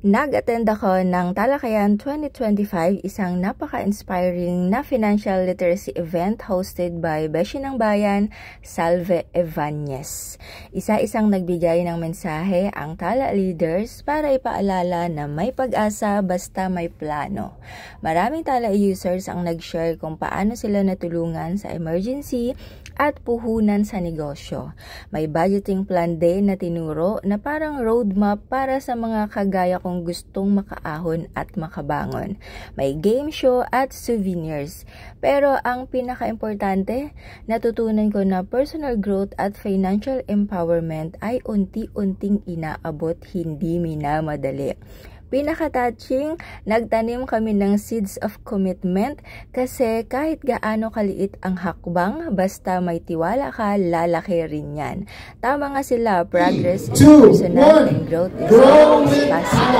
Nag-attend ako ng Talakayan 2025, isang napaka-inspiring na financial literacy event hosted by Beshi ng Bayan, Salve Evanez. Isa-isang nagbigay ng mensahe ang Tala leaders para ipaalala na may pag-asa basta may plano. Maraming Tala users ang nag-share kung paano sila natulungan sa emergency at puhunan sa negosyo. May budgeting plan din na tinuro na parang roadmap para sa mga kagaya kung gustong makaahon at makabangon. May game show at souvenirs. Pero ang pinaka-importante, natutunan ko na personal growth at financial empowerment ay unti-unting inaabot, hindi minamadali. Pinaka-touching, nagtanim kami ng seeds of commitment kasi kahit gaano kaliit ang hakbang, basta may tiwala ka, lalaki rin yan. Tama nga sila, progress is personal and growth is possible.